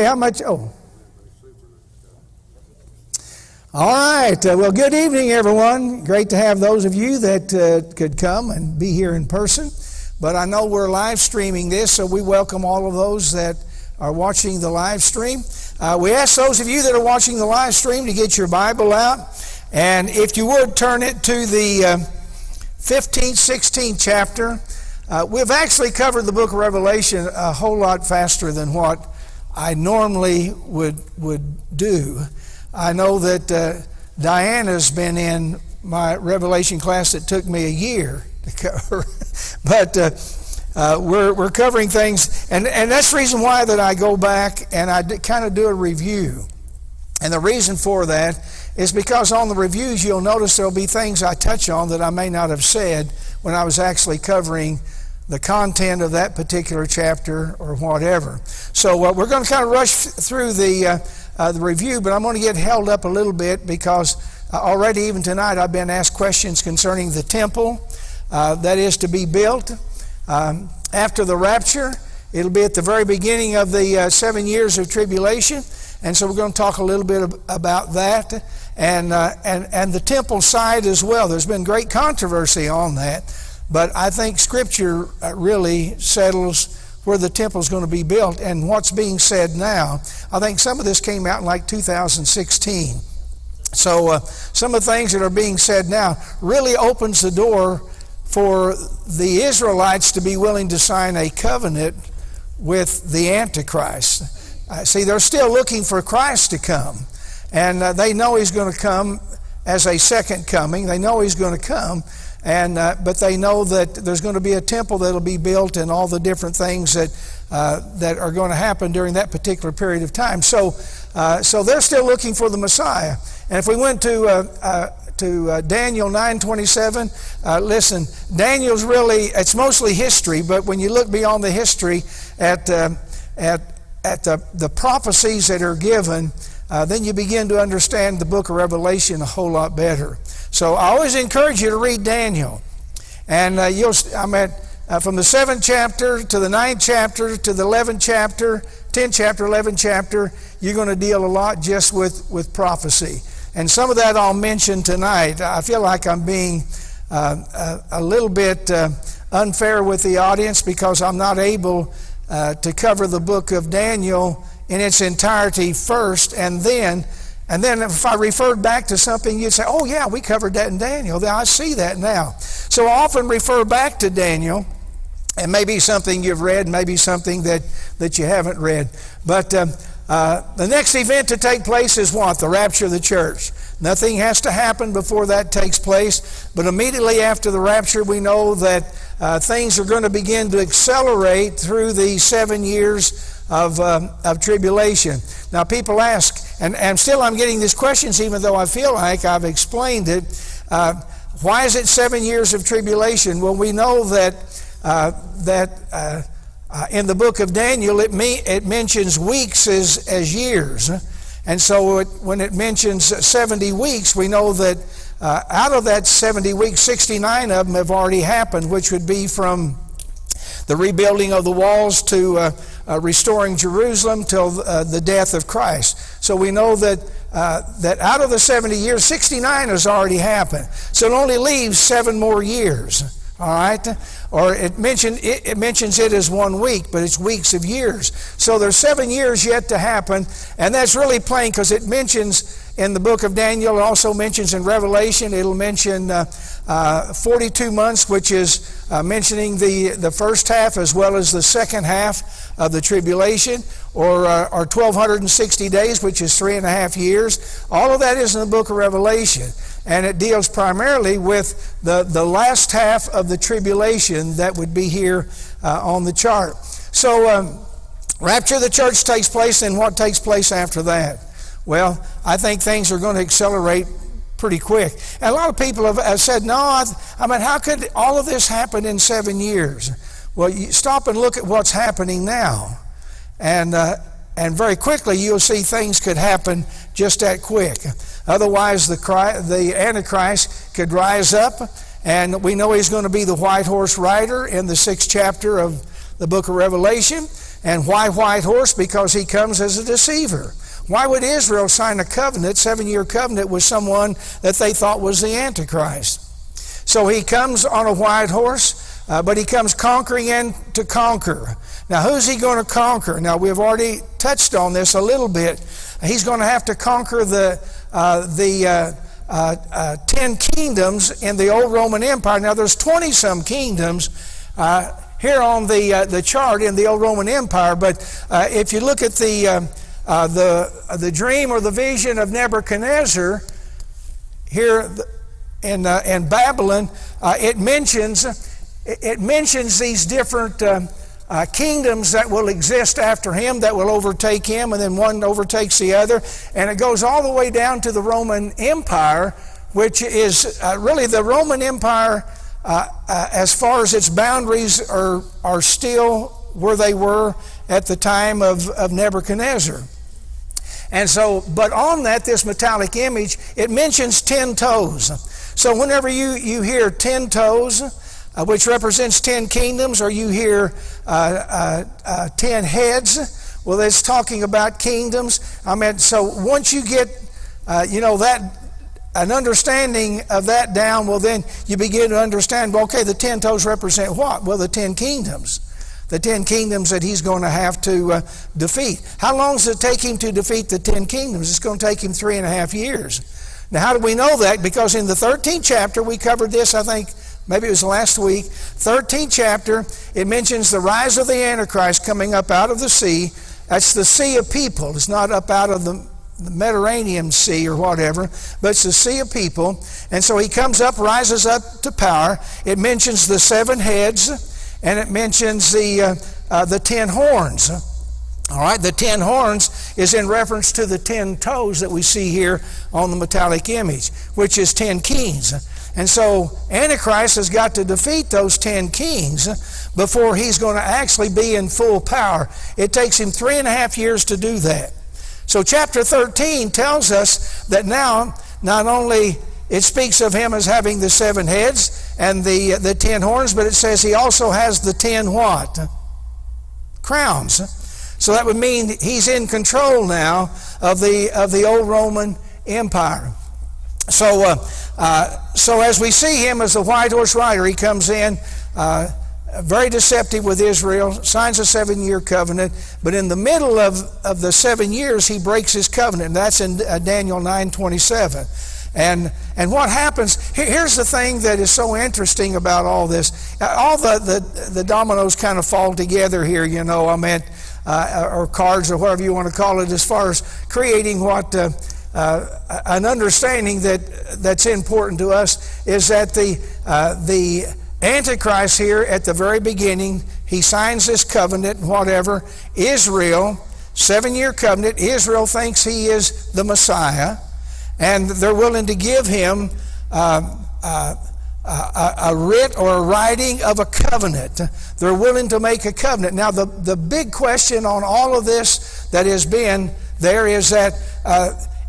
How much? Oh. All right. Well, good evening, everyone. Great to have those of you that could come and be here in person. But I know we're live streaming this, so we welcome all of those that are watching the live stream. We ask those of you that are watching the live stream to get your Bible out. And if you would, turn it to the 15th, 16th chapter. We've actually covered the book of Revelation a whole lot faster than what I normally would do. I know that Diana's been in my Revelation class that took me a year to cover, but we're covering things, and that's the reason why that I go back and I kind of do a review. And the reason for that is because on the reviews you'll notice there'll be things I touch on that I may not have said when I was actually covering the content of that particular chapter or whatever. So we're going to kind of rush through the review, but I'm going to get held up a little bit because already even tonight I've been asked questions concerning the temple that is to be built after the rapture. It'll be at the very beginning of the 7 years of tribulation, and so we're going to talk a little bit about that and the temple side as well. There's been great controversy on that. But I think Scripture really settles where the temple is going to be built and what's being said now. I think some of this came out in like 2016. So some of the things that are being said now really opens the door for the Israelites to be willing to sign a covenant with the Antichrist. See, they're still looking for Christ to come. And they know He's going to come as a second coming. They know He's going to come. But they know that there's going to be a temple that'll be built and all the different things that are going to happen during that particular period of time. So they're still looking for the Messiah. And if we went to Daniel 9:27, listen, Daniel's really, it's mostly history, but when you look beyond the history at the prophecies that are given, then you begin to understand the book of Revelation a whole lot better. So I always encourage you to read Daniel. And from the 7th chapter to the 9th chapter to the 11th chapter, 10th chapter, 11th chapter, you're going to deal a lot just with prophecy. And some of that I'll mention tonight. I feel like I'm being a little bit unfair with the audience because I'm not able to cover the book of Daniel in its entirety first, and then if I referred back to something, you'd say, oh yeah, we covered that in Daniel. I see that now. So I often refer back to Daniel, and maybe something you've read, maybe something that you haven't read. But the next event to take place is what? The rapture of the church. Nothing has to happen before that takes place, but immediately after the rapture, we know that things are going to begin to accelerate through the 7 years of tribulation. Now people ask, and still I'm getting these questions even though I feel like I've explained it, why is it 7 years of tribulation? Well, we know that in the book of Daniel it mentions weeks as years. And so when it mentions 70 weeks, we know that out of that 70 weeks, 69 of them have already happened, which would be from the rebuilding of the walls to restoring Jerusalem till the death of Christ. So we know that out of the 70 years, 69 has already happened. So it only leaves 7 more years. All right? Or it mentions it as 1 week, but it's weeks of years. So there's 7 years yet to happen, and that's really plain because it mentions in the book of Daniel, it also mentions in Revelation, it'll mention 42 months, which is mentioning the first half as well as the second half of the tribulation, or 1,260 days, which is 3.5 years. All of that is in the book of Revelation. And it deals primarily with the last half of the tribulation that would be here on the chart. So rapture of the church takes place, and what takes place after that? Well, I think things are going to accelerate pretty quick. And a lot of people have said, no, I mean, how could all of this happen in 7 years? Well, you stop and look at what's happening now. And very quickly you'll see things could happen just that quick. Otherwise, the Antichrist could rise up, and we know he's going to be the white horse rider in the 6th chapter of the book of Revelation. And why white horse? Because he comes as a deceiver. Why would Israel sign a covenant, 7-year covenant, with someone that they thought was the Antichrist? So he comes on a white horse, but he comes conquering and to conquer. Now, who's he going to conquer? Now, we've already touched on this a little bit. He's going to have to conquer the 10 kingdoms in the old Roman Empire. Now, there's 20-some kingdoms here on the chart in the old Roman Empire, but if you look at the dream or the vision of Nebuchadnezzar here in Babylon, it mentions these different kingdoms that will exist after him, that will overtake him, and then one overtakes the other, and it goes all the way down to the Roman Empire, which is really the Roman Empire. As far as its boundaries are still where they were at the time of Nebuchadnezzar. And so, but on that, this metallic image, it mentions 10 toes. So whenever you hear 10 toes, which represents 10 kingdoms, or you hear 10 heads, well, it's talking about kingdoms. I mean, so once you get, that, an understanding of that down, well, then you begin to understand, well, okay, the 10 toes represent what? Well, the 10 kingdoms. The 10 kingdoms that he's going to have to defeat. How long does it take him to defeat the 10 kingdoms? It's going to take him 3.5 years. Now, how do we know that? Because in the 13th chapter, we covered this, I think, maybe it was last week. 13th chapter, it mentions the rise of the Antichrist coming up out of the sea. That's the sea of people. It's not up out of the Mediterranean Sea or whatever, but it's the sea of people. And so he comes up, rises up to power. It mentions the 7 heads, and it mentions the 10 horns. All right, the 10 horns is in reference to the 10 toes that we see here on the metallic image, which is 10 kings. And so Antichrist has got to defeat those 10 kings before he's going to actually be in full power. It takes him 3.5 years to do that. So chapter 13 tells us that now, not only it speaks of him as having the 7 heads and the 10 horns, but it says he also has the 10 what? Crowns. So that would mean he's in control now of the old Roman Empire. So as we see him as the white horse rider, he comes in very deceptive with Israel, signs a 7-year covenant, but in the middle of the 7 years, he breaks his covenant. And that's in Daniel 9:27. And what happens, here's the thing that is so interesting about all this. All the dominoes kind of fall together here, or cards or whatever you want to call it, as far as creating what an understanding that's important to us is that the Antichrist here at the very beginning, he signs this covenant and whatever. Israel, 7-year covenant, Israel thinks he is the Messiah, and they're willing to give him a writ or a writing of a covenant. They're willing to make a covenant. Now, the big question on all of this that has been there is that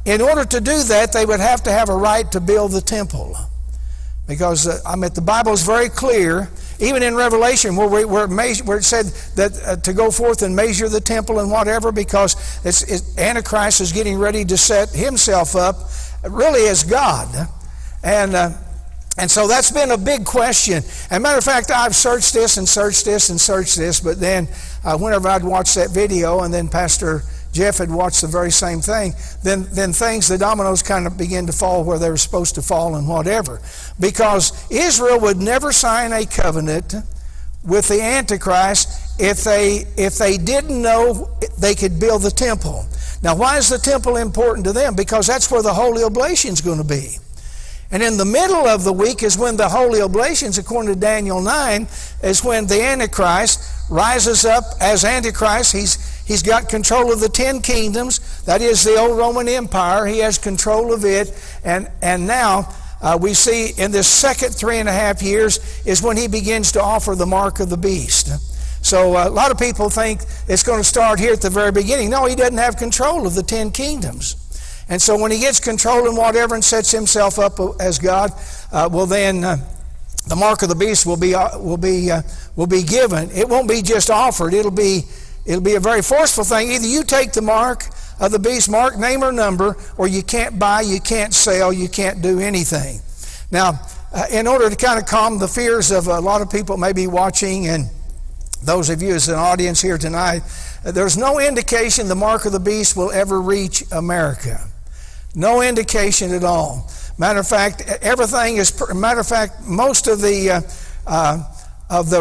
in order to do that, they would have to have a right to build the temple. Because the Bible is very clear, even in Revelation, where it said that to go forth and measure the temple and whatever, because Antichrist is getting ready to set himself up really as God. And so that's been a big question. As a matter of fact, I've searched this and searched this and searched this, but then whenever I'd watch that video, and then Pastor Jeff had watched the very same thing, then the dominoes kind of begin to fall where they were supposed to fall and whatever. Because Israel would never sign a covenant with the Antichrist if they didn't know they could build the temple. Now, why is the temple important to them? Because that's where the Holy Oblation is going to be. And in the middle of the week is when the Holy Oblations, according to Daniel 9, is when the Antichrist rises up as Antichrist. He's got control of the 10 kingdoms. That is the old Roman Empire. He has control of it. And now we see in this second 3.5 years is when he begins to offer the mark of the beast. So a lot of people think it's going to start here at the very beginning. No, he doesn't have control of the 10 kingdoms. And so when he gets control in whatever and sets himself up as God, then the mark of the beast will be given. It won't be just offered. It'll be it'll be a very forceful thing. Either you take the mark of the beast, mark, name, or number, or you can't buy, you can't sell, you can't do anything. Now, in order to kind of calm the fears of a lot of people maybe watching, and those of you as an audience here tonight, there's no indication the mark of the beast will ever reach America. No indication at all. Matter of fact, most of the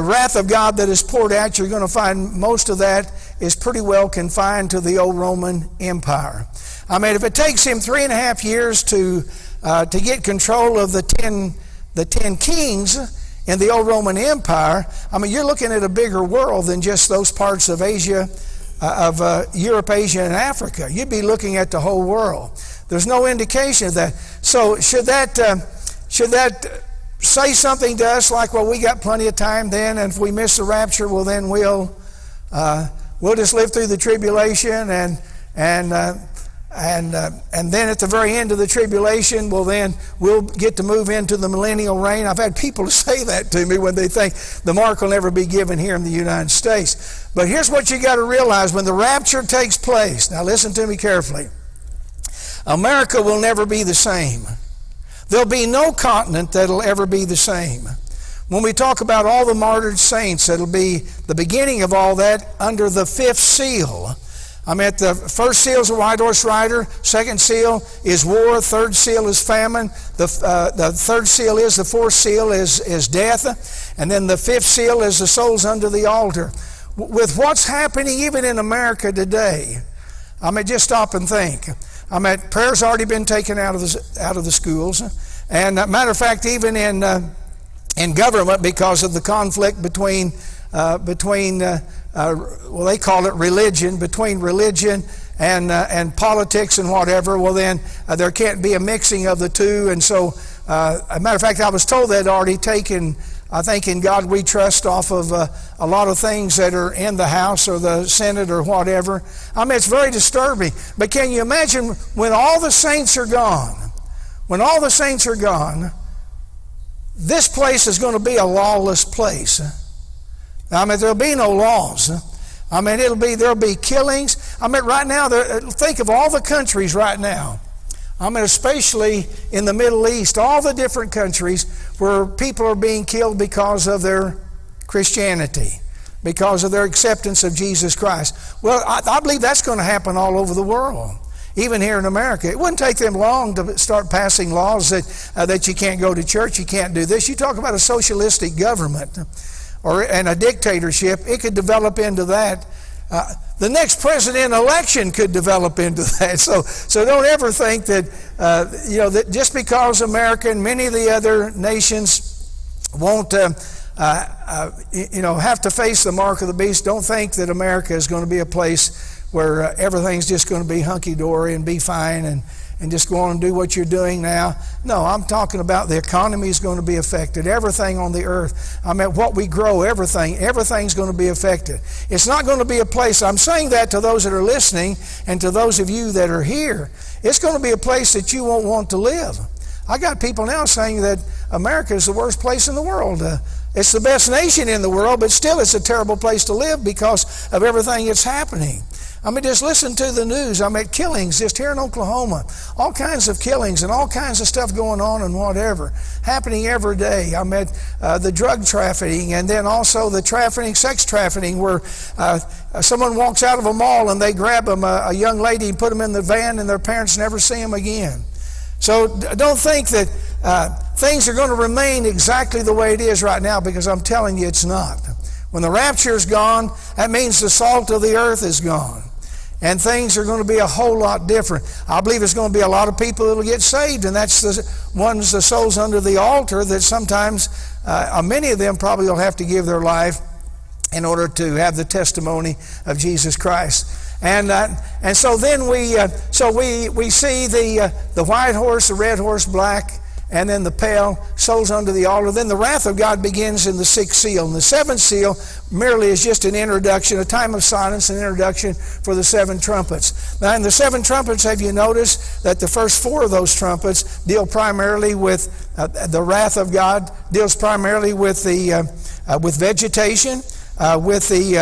wrath of God that is poured out, you're going to find most of that is pretty well confined to the old Roman Empire. I mean, if it takes him 3.5 years to get control of the 10 kings in the old Roman Empire, I mean, you're looking at a bigger world than just those parts of Asia, Europe, Asia, and Africa. You'd be looking at the whole world. There's no indication of that. So should that say something to us like, well, we got plenty of time then, and if we miss the rapture, well, then we'll just live through the tribulation, and then at the very end of the tribulation, well, then we'll get to move into the millennial reign. I've had people say that to me when they think the mark will never be given here in the United States. But here's what you got to realize: when the rapture takes place, now listen to me carefully, America will never be the same. There'll be no continent that'll ever be the same. When we talk about all the martyred saints, it'll be the beginning of all that under the 5th seal. I mean, the first seal is a white horse rider, second seal is war, third seal is famine, the third seal is, the fourth seal is death, and then the 5th seal is the souls under the altar. With what's happening even in America today, I mean, just stop and think. I mean, prayer's already been taken out of the schools, and matter of fact, even in government, because of the conflict between they call it religion, between religion and politics and whatever. Well, then there can't be a mixing of the two, and so as a matter of fact, I was told they'd already taken, I think, In God We Trust off of a lot of things that are in the House or the Senate or whatever. I mean, it's very disturbing. But can you imagine when all the saints are gone? When all the saints are gone, this place is going to be a lawless place. I mean, there'll be no laws. I mean, there'll be killings. I mean, right now, think of all the countries right now. I mean, especially in the Middle East, all the different countries where people are being killed because of their Christianity, because of their acceptance of Jesus Christ. Well, I believe that's going to happen all over the world, even here in America. It wouldn't take them long to start passing laws that you can't go to church, you can't do this. You talk about a socialistic government and a dictatorship, it could develop into that. The next president election could develop into that. So don't ever think that that just because America and many of the other nations won't have to face the mark of the beast, don't think that America is going to be a place where everything's just going to be hunky-dory and be fine and just go on and do what you're doing now. No, I'm talking about the economy is going to be affected. Everything on the earth. I mean, what we grow, everything's going to be affected. It's not going to be a place, I'm saying that to those that are listening and to those of you that are here, it's going to be a place that you won't want to live. I got people now saying that America is the worst place in the world. It's the best nation in the world, but still it's a terrible place to live because of everything that's happening. I mean, just listen to the news. I mean, killings just here in Oklahoma. All kinds of killings and all kinds of stuff going on and whatever. Happening every day. I mean, the drug trafficking and then also the sex trafficking where someone walks out of a mall and they grab them, a young lady, and put them in the van and their parents never see them again. So don't think that things are going to remain exactly the way it is right now, because I'm telling you it's not. When the rapture is gone, that means the salt of the earth is gone. And things are going to be a whole lot different. I believe there's going to be a lot of people that will get saved, and that's the souls under the altar that sometimes, many of them probably will have to give their life in order to have the testimony of Jesus Christ. And so then we see the white horse, the red horse, black, and then the pale, souls under the altar. Then the wrath of God begins in the 6th seal. And the 7th seal merely is just an introduction, a time of silence, an introduction for the 7 trumpets. Now in the 7 trumpets, have you noticed that the first 4 of those trumpets deal primarily with the wrath of God, deals primarily with with vegetation, with the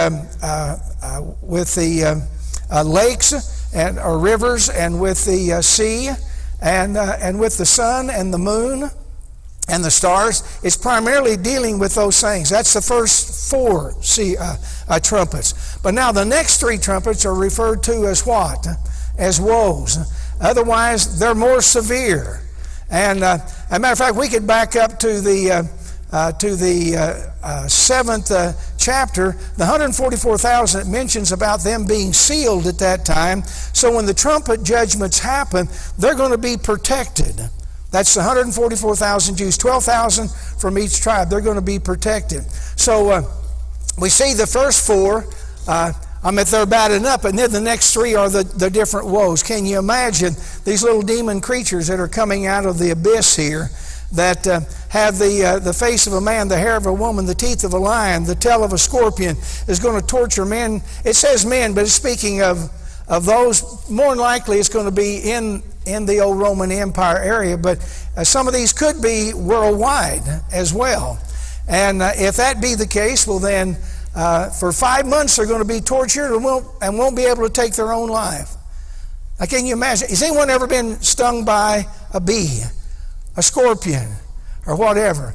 lakes or rivers, and with the sea, and with the sun and the moon and the stars. It's primarily dealing with those things. That's the first four trumpets. But now the next three trumpets are referred to as what? As woes. Otherwise, they're more severe. And as a matter of fact, we could back up to the seventh chapter. The 144,000, it mentions about them being sealed at that time. So when the trumpet judgments happen, they're going to be protected. That's the 144,000 Jews, 12,000 from each tribe. They're going to be protected. So we see the first four, they're bad enough, and then the next three are the different woes. Can you imagine these little demon creatures that are coming out of the abyss here, that have the face of a man, the hair of a woman, the teeth of a lion, the tail of a scorpion, is going to torture men? It says men, but it's speaking of those. More than likely it's going to be in the old Roman Empire area, but some of these could be worldwide as well. And if that be the case, well then for 5 months they're going to be tortured and won't be able to take their own life. Now, can you imagine? Has anyone ever been stung by a bee, a scorpion, or whatever?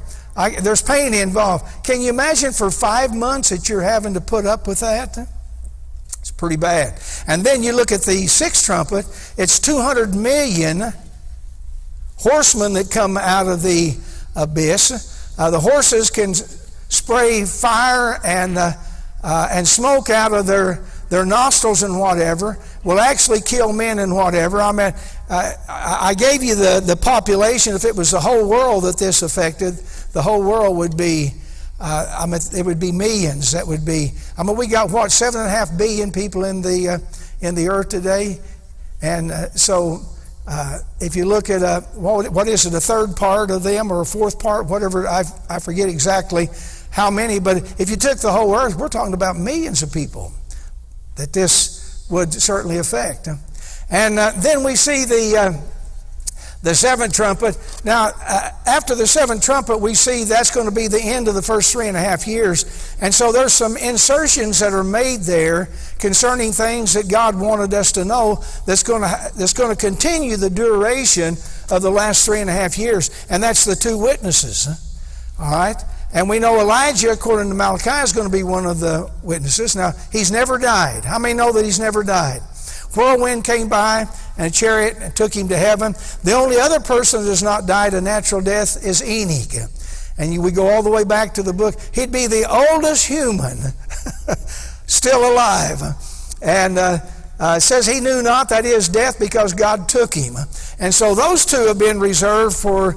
There's pain involved. Can you imagine for 5 months that you're having to put up with that? It's pretty bad. And then you look at the sixth trumpet. It's 200 million horsemen that come out of the abyss. The horses can spray fire and smoke out of their nostrils and whatever. Will actually kill men and whatever. I gave you the population. If it was the whole world that this affected, the whole world would be, it would be millions. That would be, we got 7.5 billion people in the earth today. And so if you look at what is it, a third part of them or a fourth part, whatever, I forget exactly how many, but if you took the whole earth, we're talking about millions of people that this would certainly affect. And then we see the seventh trumpet. Now, after the seventh trumpet, we see that's going to be the end of the first 3.5 years. And so there's some insertions that are made there concerning things that God wanted us to know that's going to continue the duration of the last 3.5 years. And that's the two witnesses. All right? And we know Elijah, according to Malachi, is going to be one of the witnesses. Now, he's never died. How many know that he's never died? Whirlwind came by and a chariot and took him to heaven. The only other person that has not died a natural death is Enoch. And we go all the way back to the book. He'd be the oldest human still alive. And it says he knew not, that is, death, because God took him. And so those two have been reserved for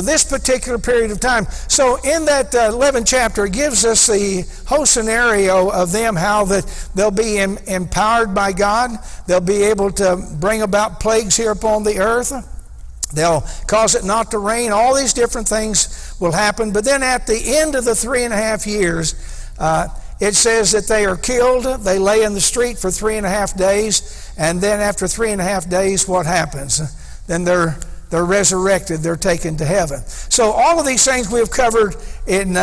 this particular period of time. So in that 11th chapter, it gives us the whole scenario of them, how that they'll be empowered by God. They'll be able to bring about plagues here upon the earth. They'll cause it not to rain. All these different things will happen. But then at the end of the 3.5 years, it says that they are killed. They lay in the street for 3.5 days. And then after 3.5 days, what happens? Then they're resurrected, they're taken to heaven. So all of these things we have covered in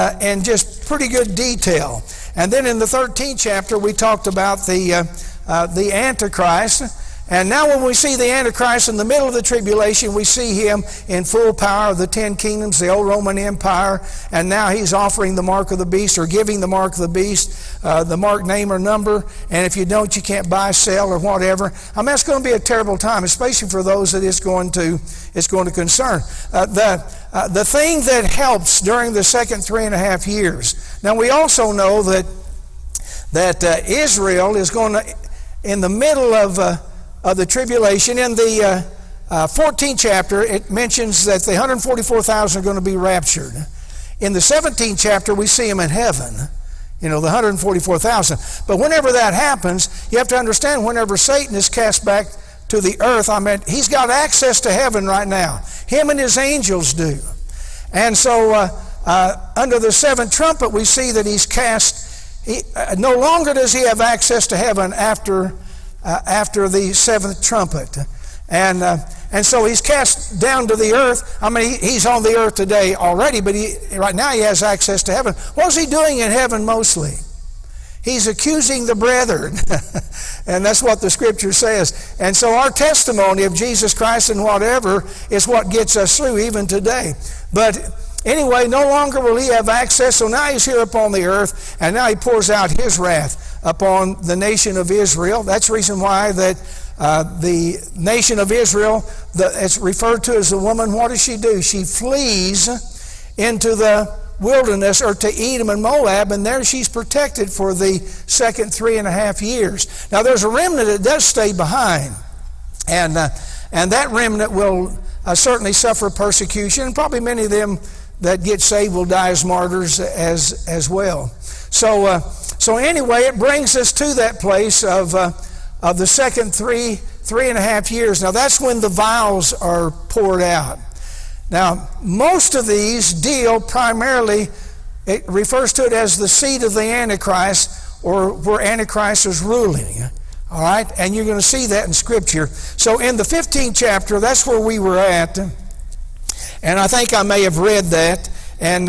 just pretty good detail. And then in the 13th chapter, we talked about the Antichrist. And now when we see the Antichrist in the middle of the tribulation, we see him in full power of the 10 kingdoms, the old Roman Empire, and now he's offering the mark of the beast, or giving the mark of the beast, the mark, name, or number, and if you don't, you can't buy, sell, or whatever. It's going to be a terrible time, especially for those that it's going to concern. The thing that helps during the second 3.5 years, now we also know that Israel is going to, in the middle of the tribulation, in the 14th chapter, it mentions that the 144,000 are going to be raptured. In the 17th chapter, we see them in heaven, the 144,000. But whenever that happens, you have to understand, whenever Satan is cast back to the earth, he's got access to heaven right now. Him and his angels do. And so under the seventh trumpet, we see that he's cast. No longer does he have access to heaven after the seventh trumpet. And so he's cast down to the earth. He's on the earth today already, but right now he has access to heaven. What's he doing in heaven mostly? He's accusing the brethren. And that's what the Scripture says. And so our testimony of Jesus Christ and whatever is what gets us through even today. But anyway, no longer will he have access. So now he's here upon the earth, and now he pours out his wrath upon the nation of Israel. That's the reason why that the nation of Israel, it's referred to as the woman. What does she do? She flees into the wilderness, or to Edom and Moab, and there she's protected for the second 3.5 years. Now there's a remnant that does stay behind, and that remnant will certainly suffer persecution, and probably many of them that get saved will die as martyrs as well. So anyway, it brings us to that place of the second 3.5 years. Now that's when the vials are poured out. Now, most of these deal primarily, it refers to it as the seat of the Antichrist, or where Antichrist is ruling. All right? And you're going to see that in Scripture. So in the 15th chapter, that's where we were at. And I think I may have read that, and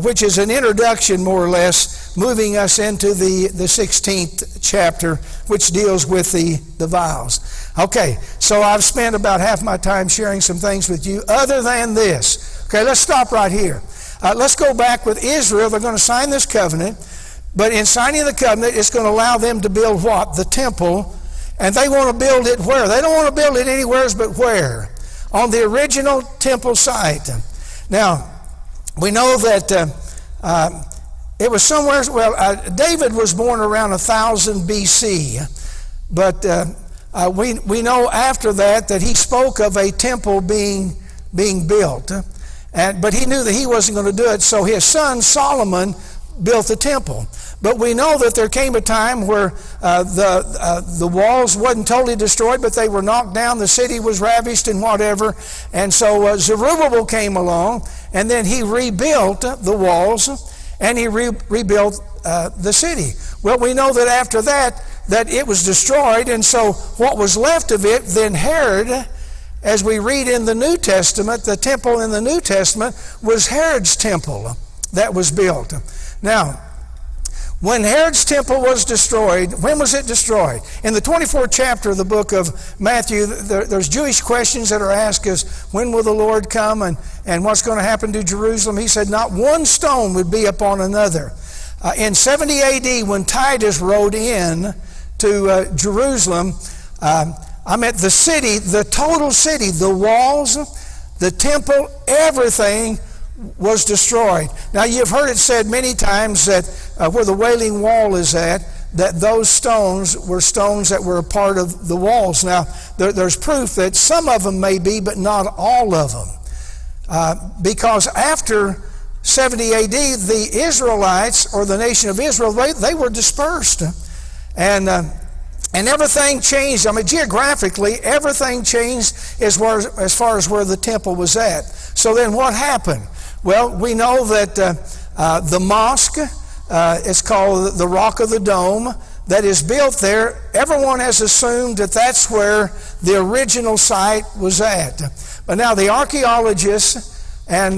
which is an introduction, more or less, moving us into the 16th chapter, which deals with the vials. Okay, so I've spent about half my time sharing some things with you other than this. Okay, let's stop right here. Let's go back with Israel. They're going to sign this covenant, but in signing the covenant, it's going to allow them to build what? The temple. And they want to build it where? They don't want to build it anywhere but where? On the original temple site. Now, we know that it was somewhere, David was born around 1000 BC, but we know after that he spoke of a temple being built, but he knew that he wasn't going to do it, so his son Solomon built the temple. But we know that there came a time where the walls wasn't totally destroyed, but they were knocked down, the city was ravished and whatever, and so Zerubbabel came along, and then he rebuilt the walls, and he rebuilt the city. Well, we know that after that it was destroyed, and so what was left of it, then Herod, as we read in the New Testament, the temple in the New Testament was Herod's temple that was built. Now, when Herod's temple was destroyed, when was it destroyed? In the 24th chapter of the book of Matthew, there's Jewish questions that are asked as, when will the Lord come and what's going to happen to Jerusalem? He said, not one stone would be upon another. In 70 AD, when Titus rode in to Jerusalem, the city, the total city, the walls, the temple, everything was destroyed. Now you've heard it said many times that where the Wailing Wall is at, that those stones were stones that were a part of the walls. Now there's proof that some of them may be, but not all of them. Because after 70 AD, the Israelites, or the nation of Israel, they were dispersed. And everything changed. Geographically, everything changed as far as where the temple was at. So then what happened? Well, we know that the mosque is called the Rock of the Dome, that is built there. Everyone has assumed that that's where the original site was at. But now the archaeologists and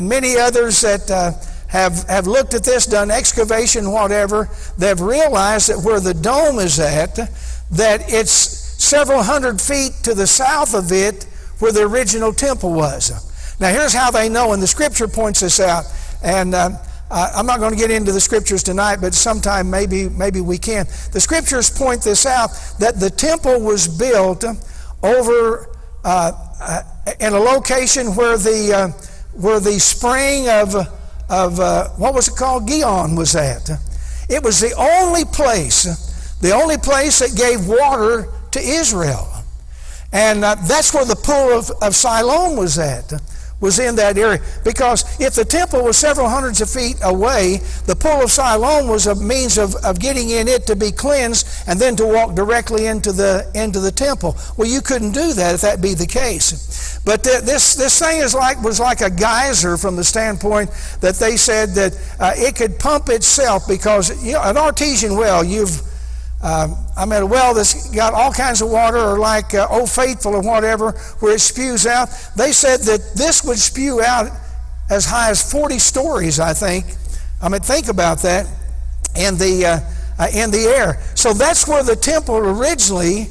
many others that have looked at this, done excavation, whatever, they've realized that where the dome is at, that it's several hundred feet to the south of it where the original temple was. Now here's how they know, and the Scripture points this out, and I'm not going to get into the Scriptures tonight, but sometime maybe we can. The Scriptures point this out, that the temple was built over in a location where the spring of what was it called? Gihon was at. It was the only place that gave water to Israel. And that's where the pool of Siloam was at, was in that area. Because if the temple was several hundreds of feet away, the pool of Siloam was a means of getting in it to be cleansed and then to walk directly into the temple. Well, you couldn't do that if that be the case. But this thing was like a geyser, from the standpoint that they said that it could pump itself, because an artesian well, a well that's got all kinds of water, or like Old Faithful or whatever, where it spews out. They said that this would spew out as high as 40 stories, I think. Think about that. in the air. So that's where the temple originally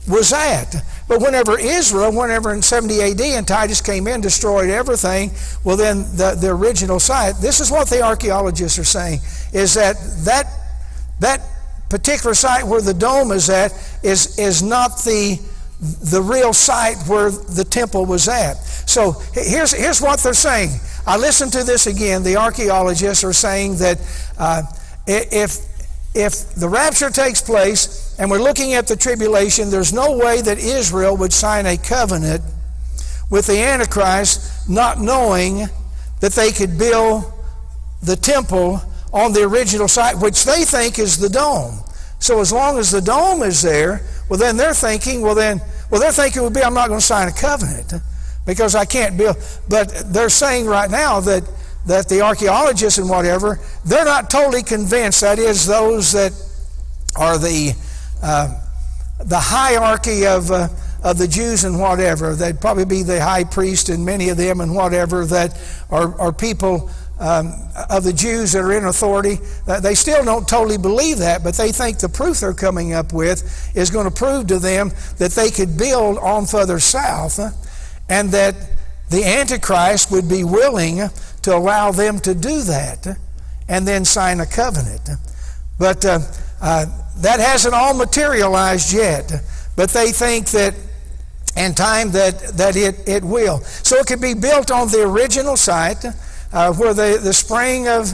was at. But whenever in 70 AD and Titus came in, destroyed everything, well then the original site, this is what the archaeologists are saying, is that particular site where the dome is at is not the real site where the temple was at. So here's what they're saying. I listened to this again. The archaeologists are saying that if the rapture takes place and we're looking at the tribulation, there's no way that Israel would sign a covenant with the Antichrist not knowing that they could build the temple on the original site, which they think is the dome. So as long as the dome is there, well then they're thinking, would be, I'm not going to sign a covenant because I can't build. But they're saying right now that the archaeologists and whatever, they're not totally convinced. That is, those that are the hierarchy of the Jews and whatever. They'd probably be the high priest and many of them and whatever that are people of the Jews that are in authority. They still don't totally believe that, but they think the proof they're coming up with is going to prove to them that they could build on further south, and that the Antichrist would be willing to allow them to do that and then sign a covenant. But that hasn't all materialized yet. But they think that in time that it will. So it could be built on the original site where the spring of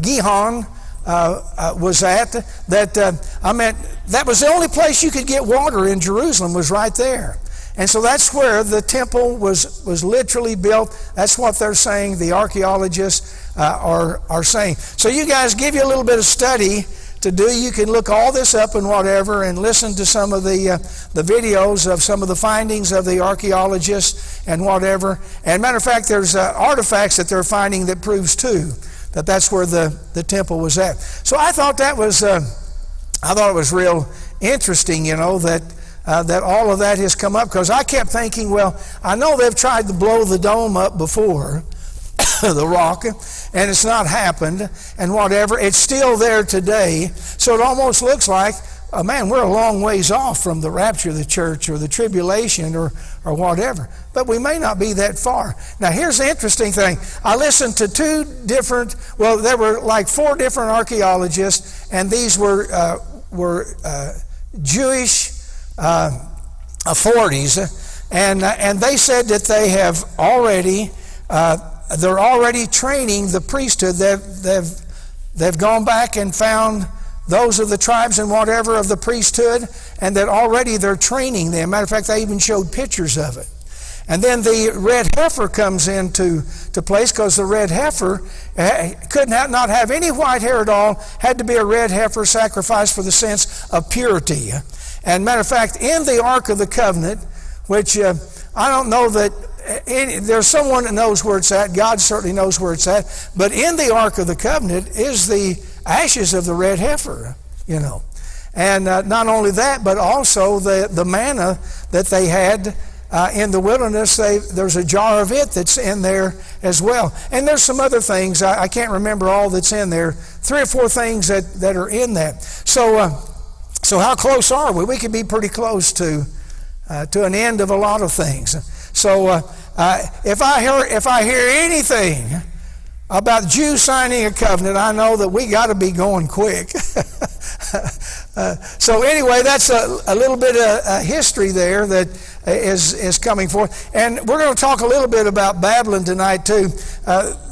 Gihon was at. That was the only place you could get water in Jerusalem, was right there. And so that's where the temple was literally built. That's what they're saying, the archaeologists are saying. So you guys, give you a little bit of study to do. You can look all this up and whatever and listen to some of the videos of some of the findings of the archaeologists and whatever. And matter of fact, there's artifacts that they're finding that proves too that that's where the temple was at. So I thought it was real interesting, that all of that has come up, because I kept thinking, well, I know they've tried to blow the dome up before, the rock, and it's not happened, and whatever. It's still there today, so it almost looks like, man, we're a long ways off from the rapture of the church or the tribulation or whatever. But we may not be that far. Now, here's the interesting thing. I listened to there were like 4 different archaeologists, and these were Jewish authorities, and they said that they have already they're already training the priesthood. They've gone back and found those of the tribes and whatever of the priesthood, and that already they're training them. Matter of fact, they even showed pictures of it. And then the red heifer comes into place, because the red heifer could not have any white hair at all, had to be a red heifer sacrificed for the sense of purity. And matter of fact, in the Ark of the Covenant, which I don't know that there's someone that knows where it's at, God certainly knows where it's at, but in the Ark of the Covenant is the ashes of the red heifer, And not only that, but also the manna that they had in the wilderness. There's a jar of it that's in there as well. And there's some other things. I can't remember all that's in there. 3 or 4 things that are in that. So how close are we? We could be pretty close to an end of a lot of things. So if I hear anything about Jews signing a covenant, I know that we got to be going quick. So anyway, that's a little bit of history there that is coming forth. And we're going to talk a little bit about Babylon tonight too.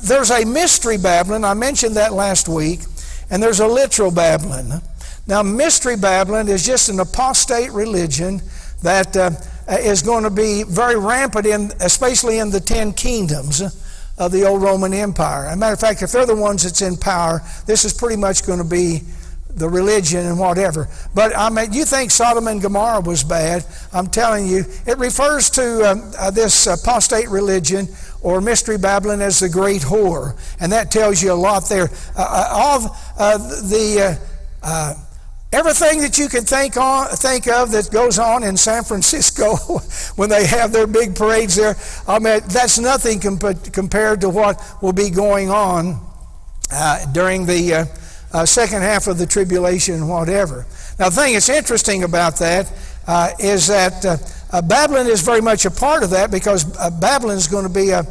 There's a mystery Babylon. I mentioned that last week. And there's a literal Babylon. Now, mystery Babylon is just an apostate religion that is going to be very rampant, especially in the 10 kingdoms of the old Roman Empire. As a matter of fact, if they're the ones that's in power, this is pretty much going to be the religion and whatever. But you think Sodom and Gomorrah was bad. I'm telling you, it refers to this apostate religion or mystery Babylon as the great whore. And that tells you a lot there. Everything that you can think of that goes on in San Francisco when they have their big parades there, that's nothing compared to what will be going on during the second half of the tribulation and whatever. Now, the thing that's interesting about that is that Babylon is very much a part of that, because Babylon is going to be a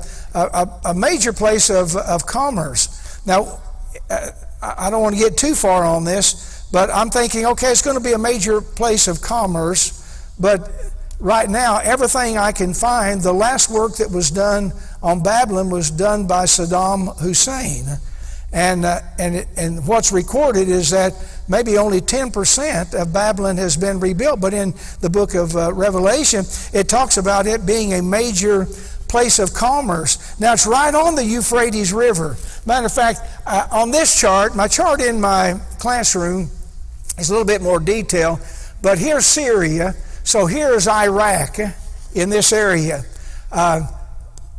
major place of commerce. Now, I don't want to get too far on this, but I'm thinking, okay, it's going to be a major place of commerce, but right now, everything I can find, the last work that was done on Babylon was done by Saddam Hussein. And what's recorded is that maybe only 10% of Babylon has been rebuilt. But in the book of Revelation, it talks about it being a major place of commerce. Now, it's right on the Euphrates River. Matter of fact, on this chart, my chart in my classroom is a little bit more detailed, but here's Syria. So here's Iraq in this area.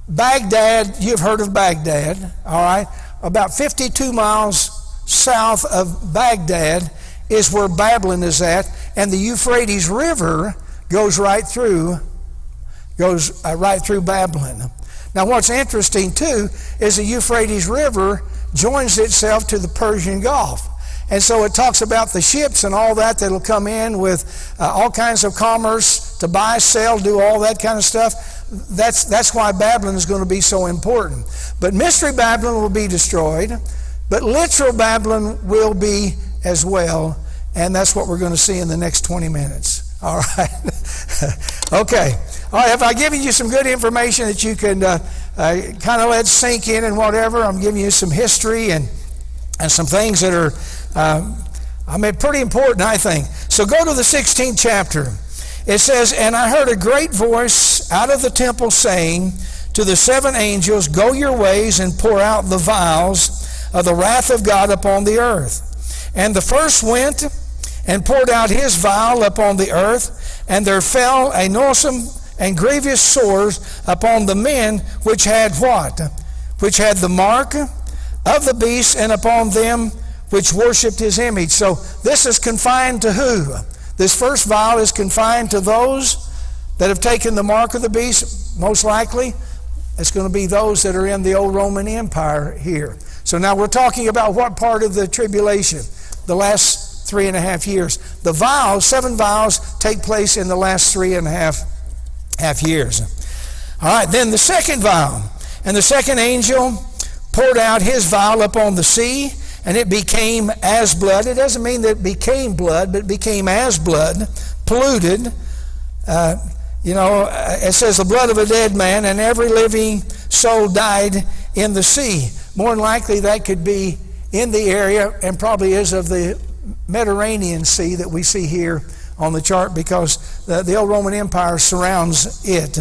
Baghdad, you've heard of Baghdad, all right? About 52 miles south of Baghdad is where Babylon is at, and the Euphrates River goes right through Babylon. Now, what's interesting too is the Euphrates River joins itself to the Persian Gulf. And so it talks about the ships and all that'll come in with all kinds of commerce to buy, sell, do all that kind of stuff. That's why Babylon is going to be so important. But Mystery Babylon will be destroyed, but literal Babylon will be as well. And that's what we're going to see in the next 20 minutes. All right. Okay. All right. Have I given you some good information that you can kind of let sink in and whatever? I'm giving you some history and some things that are pretty important, I think. So go to the 16th chapter. It says, "And I heard a great voice out of the temple saying to the 7 angels, Go your ways and pour out the vials of the wrath of God upon the earth. And the first went and poured out his vial upon the earth, and there fell a noisome and grievous sores upon the men which had what? Which had the mark of the beast, and upon them which worshipped his image." So this is confined to who? This first vial is confined to those that have taken the mark of the beast. Most likely, it's going to be those that are in the old Roman Empire here. So now we're talking about what part of the tribulation? The last 3.5 years. The vials, 7 vials, take place in the last 3.5 years. All right, then the second vial. "And the second angel poured out his vial upon the sea, and it became as blood." It doesn't mean that it became blood, but it became as blood, polluted. It says the blood of a dead man, and every living soul died in the sea. More than likely that could be in the area, and probably is, of the Mediterranean Sea that we see here on the chart, because the old Roman Empire surrounds it.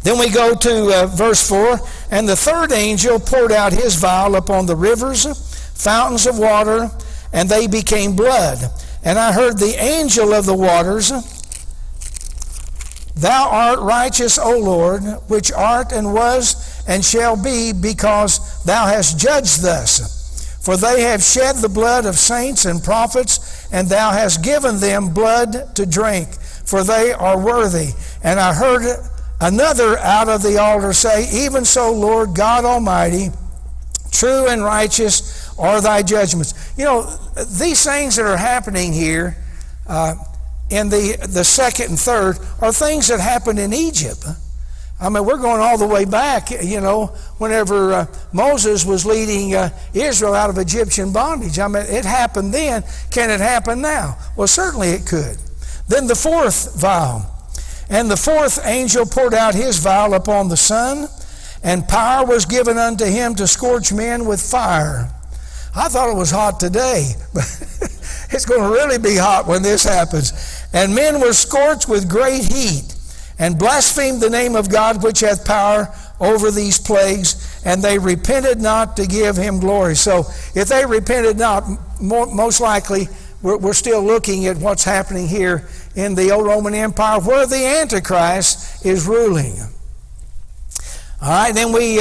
Then we go to verse 4, "And the third angel poured out his vial upon the rivers, fountains of water, and they became blood. And I heard the angel of the waters, Thou art righteous, O Lord, which art and was and shall be, because thou hast judged thus. For they have shed the blood of saints and prophets, and thou hast given them blood to drink, for they are worthy. And I heard another out of the altar say, Even so, Lord God Almighty, true and righteous are thy judgments." You know, these things that are happening here in the second and third are things that happened in Egypt. I mean, we're going all the way back, whenever Moses was leading Israel out of Egyptian bondage. I mean, it happened then. Can it happen now? Well, certainly it could. Then the fourth vial. "And the fourth angel poured out his vial upon the sun, and power was given unto him to scorch men with fire." I thought it was hot today, but it's going to really be hot when this happens. "And men were scorched with great heat, and blasphemed the name of God which hath power over these plagues, and they repented not to give him glory." So if they repented not, most likely we're still looking at what's happening here in the old Roman Empire, where the Antichrist is ruling. All right, then we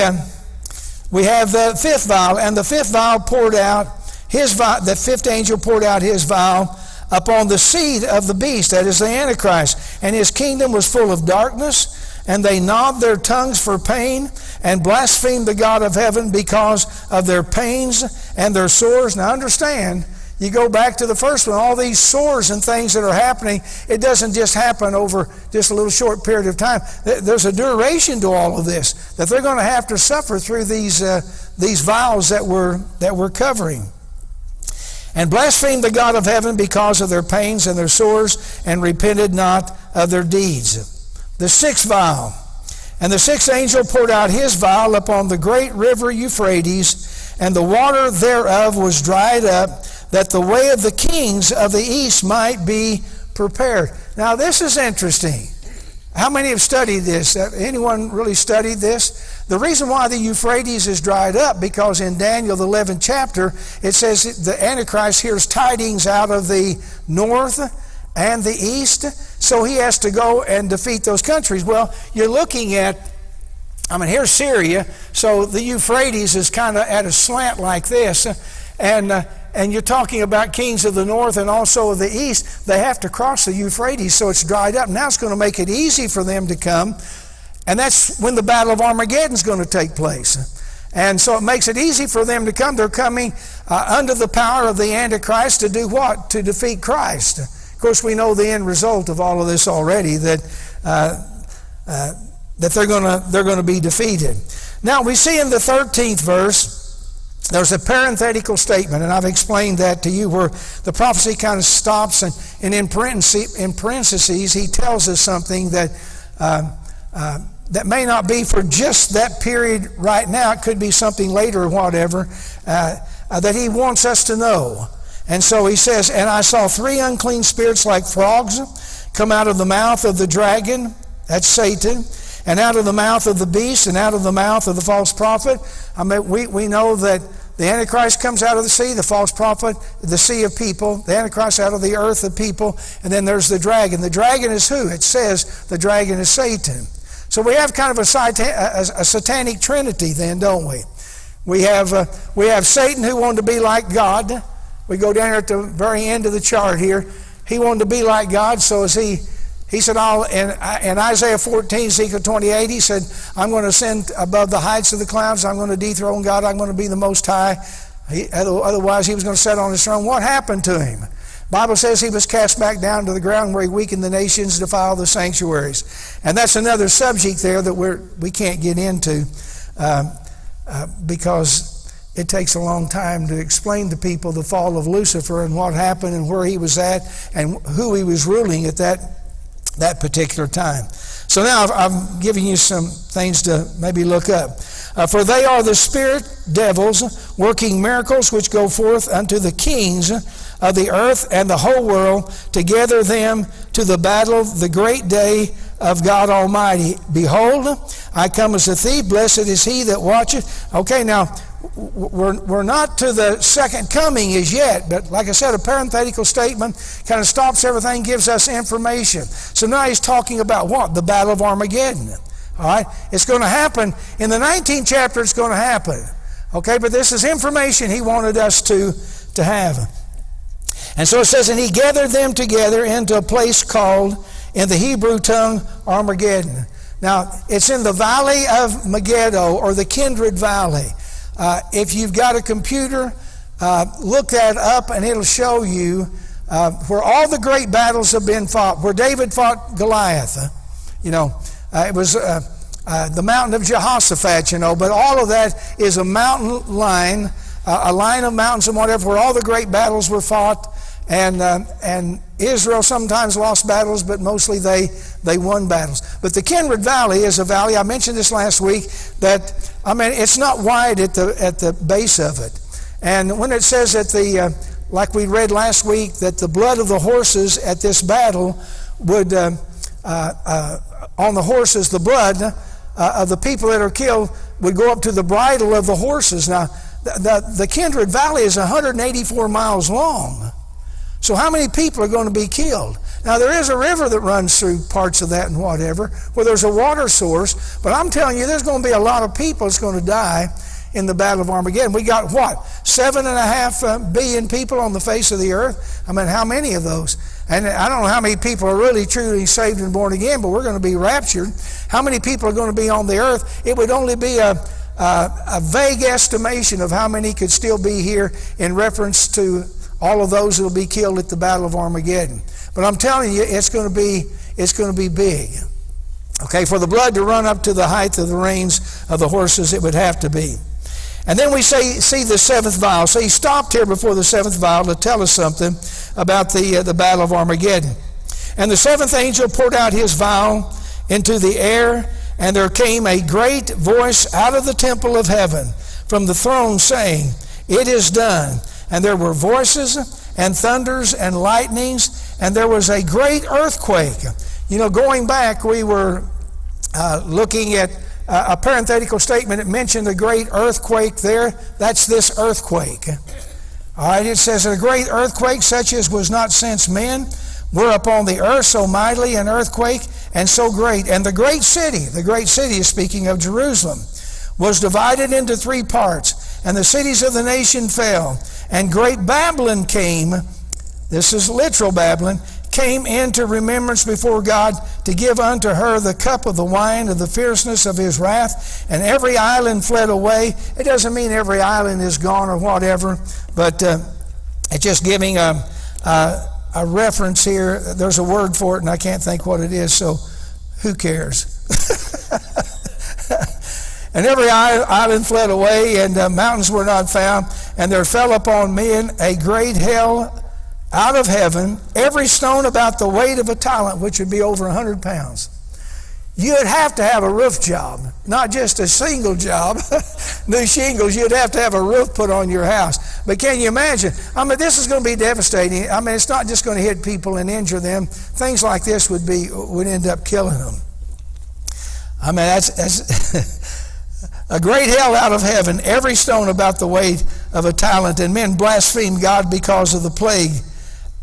have the fifth vial, and the fifth vial poured out his vial. The fifth angel poured out his vial upon the seed of the beast, that is the Antichrist, and his kingdom was full of darkness, and they gnawed their tongues for pain, and blasphemed the God of heaven because of their pains and their sores. Now understand, you go back to the first one, all these sores and things that are happening, it doesn't just happen over just a little short period of time. There's a duration to all of this, that they're going to have to suffer through these vials that we're covering. And blasphemed the God of heaven because of their pains and their sores, and repented not of their deeds. The sixth vial. And the sixth angel poured out his vial upon the great river Euphrates, and the water thereof was dried up, that the way of the kings of the east might be prepared. Now this is interesting. How many have studied this? Anyone really studied this? The reason why the Euphrates is dried up, because in Daniel, the 11th chapter, it says the Antichrist hears tidings out of the north and the east, so he has to go and defeat those countries. Well, you're looking at, here's Syria, so the Euphrates is kind of at a slant like this, and you're talking about kings of the north and also of the east. They have to cross the Euphrates, so it's dried up. Now it's going to make it easy for them to come, and that's when the Battle of Armageddon is going to take place. And so it makes it easy for them to come. They're coming under the power of the Antichrist to do what? To defeat Christ. Of course, we know the end result of all of this already, that they're going to be defeated. Now we see in the 13th verse, there's a parenthetical statement, and I've explained that to you, where the prophecy kind of stops, and in parentheses he tells us something that that may not be for just that period right now. It could be something later or whatever, that he wants us to know. And so he says, and I saw three unclean spirits like frogs come out of the mouth of the dragon, that's Satan, and out of the mouth of the beast, and out of the mouth of the false prophet. We know that the Antichrist comes out of the sea, the false prophet, the sea of people, the Antichrist out of the earth of people, and then there's the dragon. The dragon is who? It says the dragon is Satan. So we have kind of a satanic trinity then, don't we? We have Satan, who wanted to be like God. We go down here at the very end of the chart here. He wanted to be like God, so as he said, in Isaiah 14, Ezekiel 28, he said, I'm going to ascend above the heights of the clouds. I'm going to dethrone God. I'm going to be the Most High. Otherwise, he was going to sit on his throne. What happened to him? Bible says he was cast back down to the ground, where he weakened the nations, defiled the sanctuaries. And that's another subject there that we can't get into because it takes a long time to explain to people the fall of Lucifer and what happened and where he was at and who he was ruling at that particular time. So now I'm giving you some things to maybe look up. For they are the spirit devils working miracles, which go forth unto the kings of the earth and the whole world to gather them to the battle, the great day of God Almighty. Behold, I come as a thief. Blessed is he that watcheth. Okay, now we're not to the second coming as yet, but like I said, a parenthetical statement kind of stops everything, gives us information. So now he's talking about what? The Battle of Armageddon. All right, it's going to happen in the 19th chapter. It's going to happen. Okay, but this is information he wanted us to have. And so it says, and he gathered them together into a place called, in the Hebrew tongue, Armageddon. Now, it's in the valley of Megiddo, or the Kindred Valley. If you've got a computer, look that up, and it'll show you where all the great battles have been fought. Where David fought Goliath, it was the mountain of Jehoshaphat, but all of that is a mountain line, a line of mountains and whatever, where all the great battles were fought. And Israel sometimes lost battles, but mostly they won battles. But the Kindred Valley is a valley, I mentioned this last week, that, it's not wide at the base of it. And when it says that like we read last week, that the blood of the horses at this battle would, on the horses, the blood of the people that are killed would go up to the bridle of the horses. Now, the Kindred Valley is 184 miles long. So how many people are going to be killed? Now, there is a river that runs through parts of that and whatever, where there's a water source, but I'm telling you, there's going to be a lot of people that's going to die, in the Battle of Armageddon. We got what? 7.5 billion people on the face of the earth. I mean, how many of those? And I don't know how many people are really truly saved and born again, but we're going to be raptured. How many people are going to be on the earth? It would only be a vague estimation of how many could still be here in reference to all of those that will be killed at the Battle of Armageddon. But I'm telling you, it's going to be big. Okay, for the blood to run up to the height of the reins of the horses, it would have to be. And then we see the seventh vial. So he stopped here before the seventh vial to tell us something about the Battle of Armageddon. And the seventh angel poured out his vial into the air, and there came a great voice out of the temple of heaven from the throne saying, "It is done." And there were voices and thunders and lightnings, and there was a great earthquake. You know, going back, we were looking at a parenthetical statement. It mentioned a great earthquake there. That's this earthquake. All right, it says, "A great earthquake such as was not since men were upon the earth, so mightily an earthquake and so great. And the great city is speaking of Jerusalem, was divided into 3 parts, and the cities of the nation fell. And great Babylon came," this is literal Babylon, "came into remembrance before God to give unto her the cup of the wine of the fierceness of his wrath. And every island fled away." It doesn't mean every island is gone or whatever, but it's just giving a reference here. There's a word for it, and I can't think what it is, so who cares? "And every island fled away, and mountains were not found. And there fell upon men a great hail out of heaven, every stone about the weight of a talent," which would be over 100 pounds. You'd have to have a roof job, not just a single job, new shingles. You'd have to have a roof put on your house. But can you imagine? I mean, this is going to be devastating. I mean, it's not just going to hit people and injure them. Things like this would end up killing them. I mean, that's a great hail out of heaven, every stone about the weight of a talent, and men blasphemed God because of the plague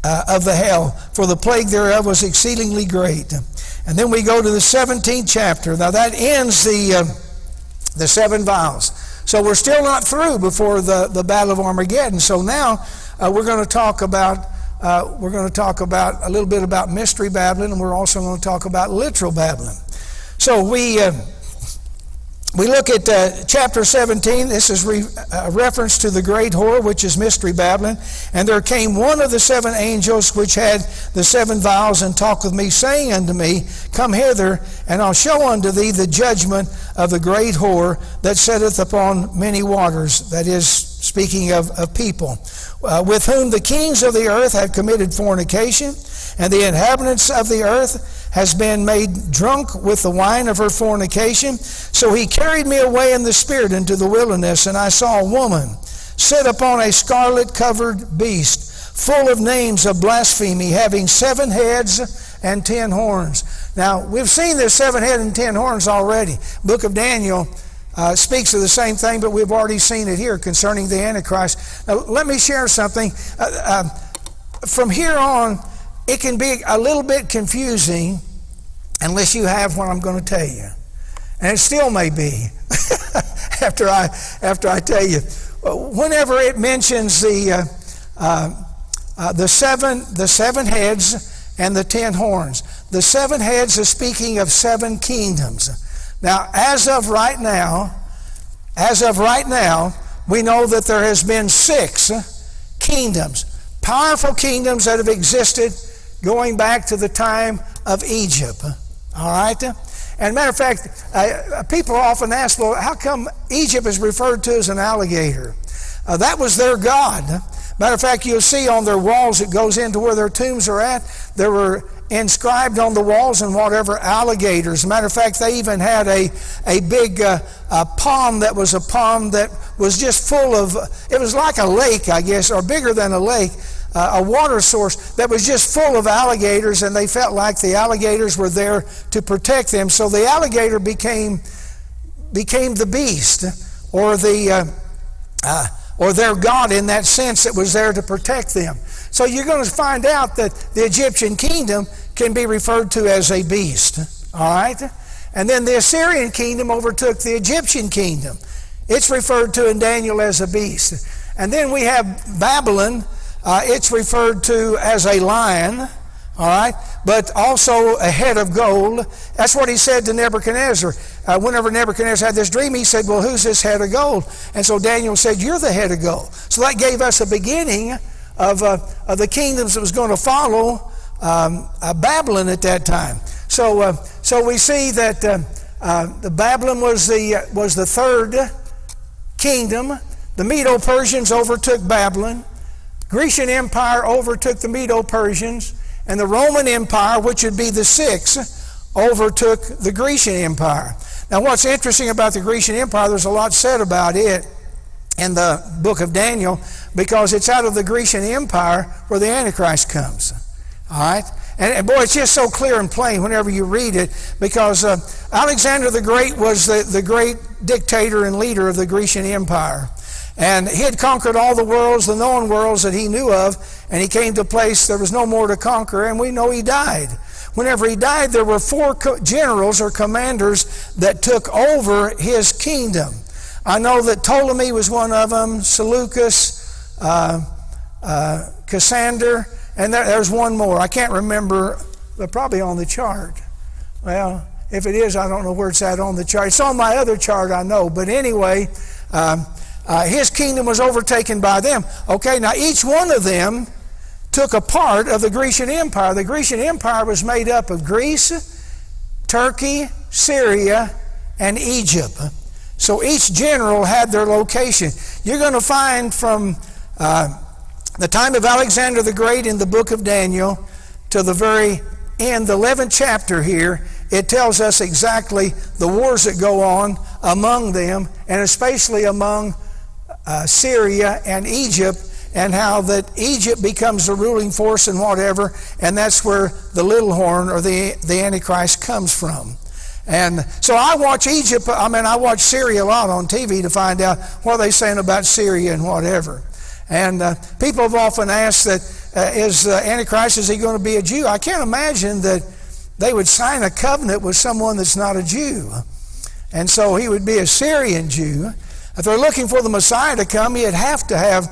of the hail, for the plague thereof was exceedingly great. And then we go to the 17th chapter. Now that ends the 7 vials. So we're still not through before the Battle of Armageddon. So now we're going to talk about a little bit about Mystery Babylon, and we're also going to talk about literal Babylon. So we look at chapter 17. This is a reference to the great whore, which is Mystery Babylon. "And there came one of the 7 angels which had the 7 vials, and talked with me, saying unto me, Come hither, and I'll show unto thee the judgment of the great whore that sitteth upon many waters." That is, speaking of people. "With whom the kings of the earth have committed fornication, and the inhabitants of the earth has been made drunk with the wine of her fornication. So he carried me away in the spirit into the wilderness, and I saw a woman sit upon a scarlet-covered beast, full of names of blasphemy, having 7 heads and 10 horns." Now, we've seen this 7 heads and 10 horns already. Book of Daniel speaks of the same thing, but we've already seen it here concerning the Antichrist. Now, let me share something. From here on, it can be a little bit confusing unless you have what I'm going to tell you. And it still may be after I tell you. Whenever it mentions the 7 heads and the 10 horns, the 7 heads is speaking of 7 kingdoms. Now, as of right now, we know that there has been 6 kingdoms, powerful kingdoms that have existed going back to the time of Egypt. All right? And matter of fact, people often ask, well, how come Egypt is referred to as an alligator? That was their god. Matter of fact, you'll see on their walls, it goes into where their tombs are at, there were inscribed on the walls and whatever alligators. Matter of fact, they even had a big pond that was a pond that was just full of, it was like a lake, I guess, or bigger than a lake, a water source that was just full of alligators, and they felt like the alligators were there to protect them. So the alligator became the beast, or their god in that sense that was there to protect them. So you're going to find out that the Egyptian kingdom can be referred to as a beast. All right? And then the Assyrian kingdom overtook the Egyptian kingdom. It's referred to in Daniel as a beast. And then we have Babylon. It's referred to as a lion, all right, but also a head of gold. That's what he said to Nebuchadnezzar. Whenever Nebuchadnezzar had this dream, he said, well, who's this head of gold? And so Daniel said, you're the head of gold. So that gave us a beginning of the kingdoms that was going to follow Babylon at that time. So we see that the Babylon was the third kingdom. The Medo-Persians overtook Babylon. Grecian Empire overtook the Medo-Persians. And the Roman Empire, which would be the sixth, overtook the Grecian Empire. Now what's interesting about the Grecian Empire, there's a lot said about it in the book of Daniel, because it's out of the Grecian Empire where the Antichrist comes. All right? And boy, it's just so clear and plain whenever you read it, because Alexander the Great was the great dictator and leader of the Grecian Empire. And he had conquered all the worlds, the known worlds that he knew of, and he came to a place there was no more to conquer, and we know he died. Whenever he died, there were four generals or commanders that took over his kingdom. I know that Ptolemy was one of them, Seleucus, Cassander, and there's one more. I can't remember, but probably on the chart. Well, if it is, I don't know where it's at on the chart. It's on my other chart, I know. But anyway, his kingdom was overtaken by them. Okay, now each one of them took a part of the Grecian Empire. The Grecian Empire was made up of Greece, Turkey, Syria, and Egypt. So each general had their location. You're going to find from the time of Alexander the Great in the book of Daniel to the very end, the 11th chapter here, it tells us exactly the wars that go on among them, and especially among Syria and Egypt, and how that Egypt becomes the ruling force and whatever, and that's where the little horn or the Antichrist comes from. And so I watch Syria a lot on TV to find out what they're saying about Syria and whatever. And people have often asked that, is Antichrist, is he going to be a Jew? I can't imagine that they would sign a covenant with someone that's not a Jew. And so he would be a Syrian Jew. If they're looking for the Messiah to come, he'd have to have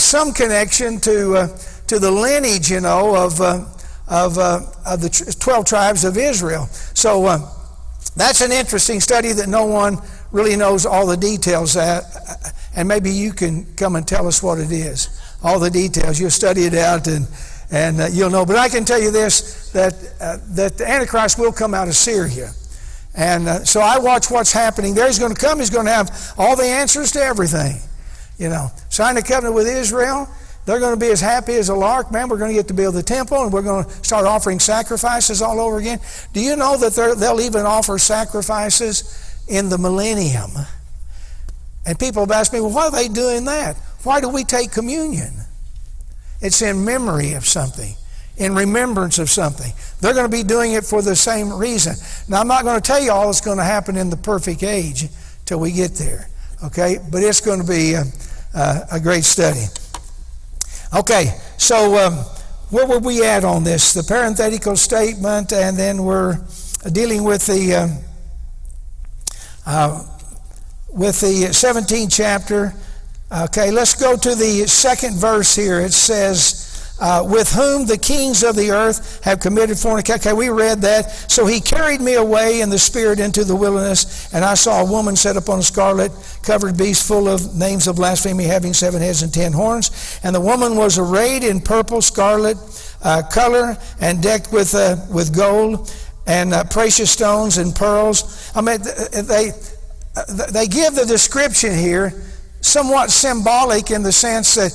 some connection to the lineage, of the 12 tribes of Israel. So that's an interesting study that no one really knows all the details at. And maybe you can come and tell us what it is. All the details. You'll study it out and you'll know. But I can tell you this, that the Antichrist will come out of Syria. And so I watch what's happening there. He's going to come. He's going to have all the answers to everything. Sign a covenant with Israel. They're going to be as happy as a lark. Man, we're going to get to build the temple, and we're going to start offering sacrifices all over again. Do you know that they'll even offer sacrifices in the millennium? And people have asked me, well, why are they doing that? Why do we take communion? It's in memory of something, in remembrance of something. They're going to be doing it for the same reason. Now, I'm not going to tell you all that's going to happen in the perfect age till we get there, okay? But it's going to be a great study. Okay, so where were we at on this? The parenthetical statement, and then we're dealing with the 17th chapter. Okay, let's go to the second verse here. It says, with whom the kings of the earth have committed fornication. Okay, we read that. So he carried me away in the spirit into the wilderness, and I saw a woman set upon a scarlet covered beast full of names of blasphemy, having 7 heads and 10 horns. And the woman was arrayed in purple, scarlet color, and decked with gold and precious stones and pearls. I mean, they give the description here somewhat symbolic in the sense that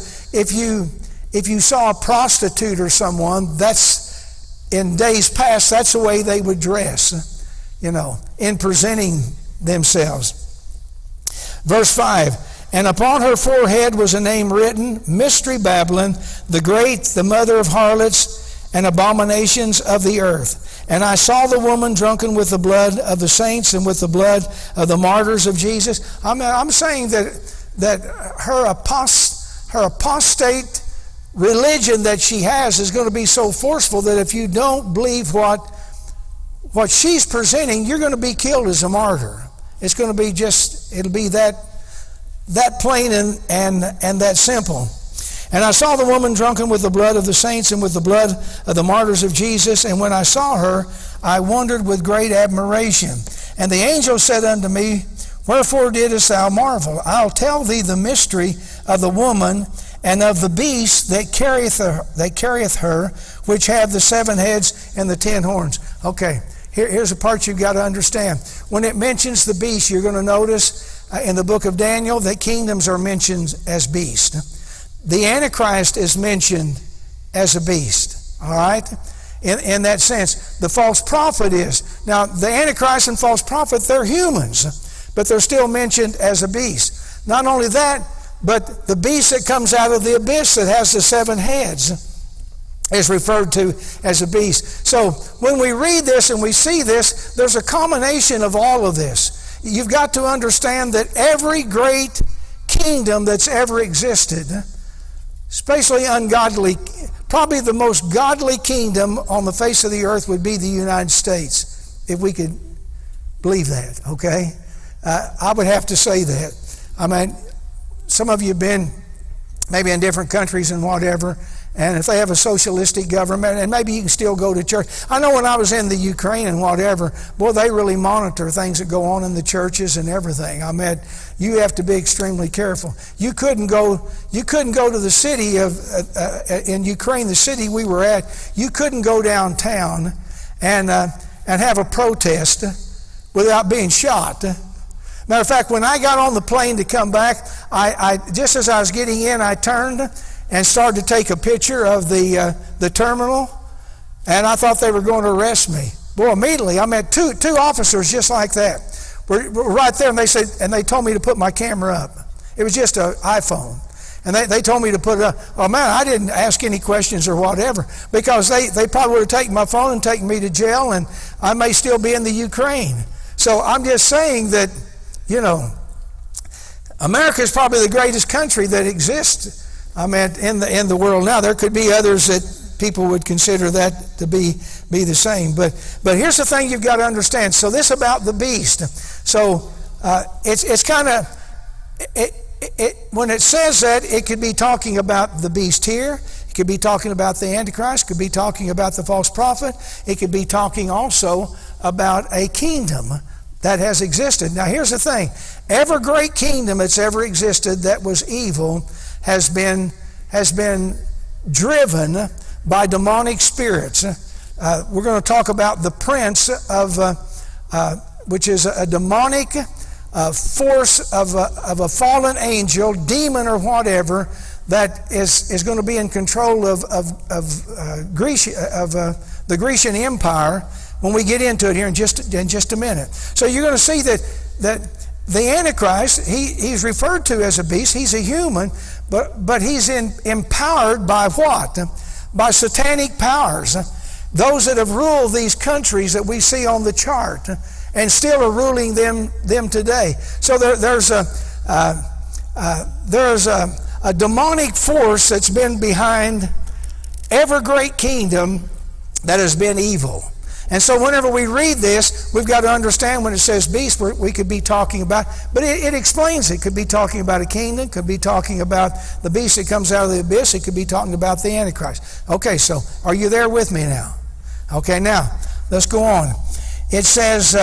if you saw a prostitute or someone, that's in days past, that's the way they would dress, in presenting themselves. Verse 5, and upon her forehead was a name written, Mystery Babylon, the Great, the mother of harlots and abominations of the earth. And I saw the woman drunken with the blood of the saints and with the blood of the martyrs of Jesus. I'm saying that her apostate religion that she has is going to be so forceful that if you don't believe what she's presenting, you're going to be killed as a martyr. It's going to be it'll be that that plain and that simple. And I saw the woman drunken with the blood of the saints and with the blood of the martyrs of Jesus. And when I saw her, I wondered with great admiration. And the angel said unto me, Wherefore didst thou marvel? I'll tell thee the mystery of the woman and of the beast that carrieth her, which have the 7 heads and the 10 horns. Okay, here's a part you've got to understand. When it mentions the beast, you're going to notice in the book of Daniel that kingdoms are mentioned as beast. The Antichrist is mentioned as a beast, all right? In that sense, the false prophet is. Now, the Antichrist and false prophet, they're humans, but they're still mentioned as a beast. Not only that, but the beast that comes out of the abyss that has the 7 heads is referred to as a beast. So when we read this and we see this, there's a combination of all of this. You've got to understand that every great kingdom that's ever existed, especially ungodly, probably the most godly kingdom on the face of the earth would be the United States, if we could believe that, okay? I would have to say that. I mean, some of you have been maybe in different countries and whatever, and if they have a socialistic government, and maybe you can still go to church. I know when I was in the Ukraine and whatever, boy, they really monitor things that go on in the churches and everything. I mean, you have to be extremely careful. You couldn't go to the city in Ukraine, the city we were at. You couldn't go downtown and have a protest without being shot. Matter of fact, when I got on the plane to come back, I just as I was getting in, I turned and started to take a picture of the terminal, and I thought they were going to arrest me. Boy, immediately I met two officers just like that. Were right there, and they told me to put my camera up. It was just an iPhone, and they told me to put it up. Oh man, I didn't ask any questions or whatever, because they probably would have taken my phone and taken me to jail, and I may still be in the Ukraine. So I'm just saying that, you know, America is probably the greatest country that exists. I mean, in the world now. There could be others that people would consider that to be the same. But here's the thing you've got to understand. So this about the beast. So it's kind of when it says that, it could be talking about the beast here. It could be talking about the Antichrist. It could be talking about the false prophet. It could be talking also about a kingdom that has existed. Now here's the thing. Every great kingdom that's ever existed that was evil has been driven by demonic spirits. We're going to talk about the prince of, which is a demonic force of a fallen angel, demon or whatever, that is going to be in control of the Grecian Empire. When we get into it here in just a minute. So you're going to see that the Antichrist, he's referred to as a beast. He's a human, but he's empowered by what? By satanic powers. Those that have ruled these countries that we see on the chart and still are ruling them today. So there's a demonic force that's been behind every great kingdom that has been evil. And so whenever we read this, we've got to understand when it says beast, we could be talking about, but it explains it. Could be talking about a kingdom, could be talking about the beast that comes out of the abyss, it could be talking about the Antichrist. Okay, so are you there with me now? Okay, now, let's go on. It says,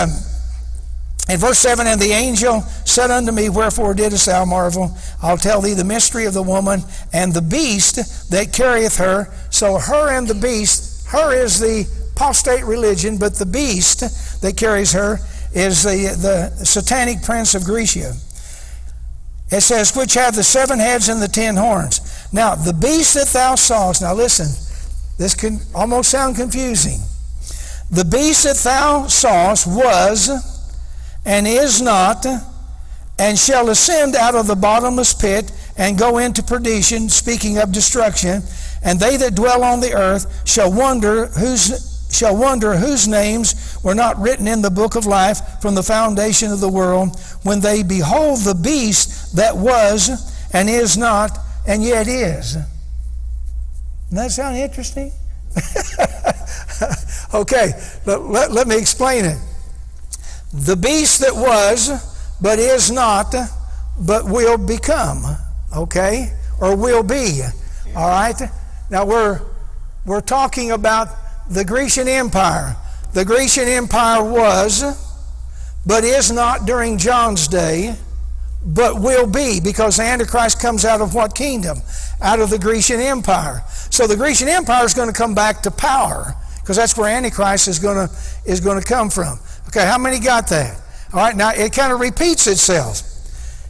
in verse 7, And the angel said unto me, Wherefore didst thou marvel? I'll tell thee the mystery of the woman and the beast that carrieth her. So her and the beast, her is the apostate religion, but the beast that carries her is the satanic prince of Grecia. It says, which have the 7 heads and the 10 horns. Now, the beast that thou sawest, now listen, this can almost sound confusing. The beast that thou sawest was, and is not, and shall ascend out of the bottomless pit, and go into perdition, speaking of destruction, and they that dwell on the earth shall wonder whose names were not written in the book of life from the foundation of the world, when they behold the beast that was, and is not, and yet is. Doesn't that sound interesting? Okay, let me explain it. The beast that was, but is not, but will become, okay? Or will be, all right? Now we're talking about the Grecian Empire. The Grecian Empire was, but is not during John's day, but will be, because the Antichrist comes out of what kingdom? Out of the Grecian Empire. So the Grecian Empire is going to come back to power, because that's where Antichrist is going to come from. Okay, how many got that? All right, now it kind of repeats itself.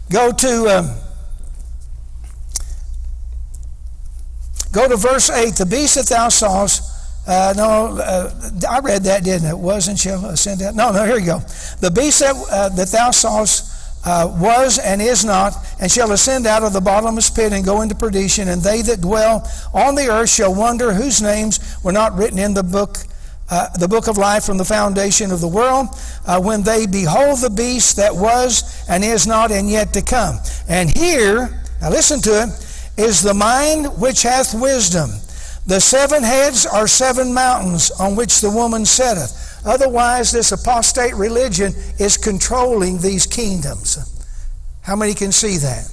Go to verse 8. The beast that thou sawest, I read that, didn't it? Was and shall ascend out. No, here you go. The beast that thou sawest was and is not, and shall ascend out of the bottomless pit and go into perdition, and they that dwell on the earth shall wonder whose names were not written in the book of life from the foundation of the world, when they behold the beast that was and is not and yet to come. And here, now listen to it, is the mind which hath wisdom. The 7 heads are 7 mountains on which the woman sitteth. Otherwise, this apostate religion is controlling these kingdoms. How many can see that?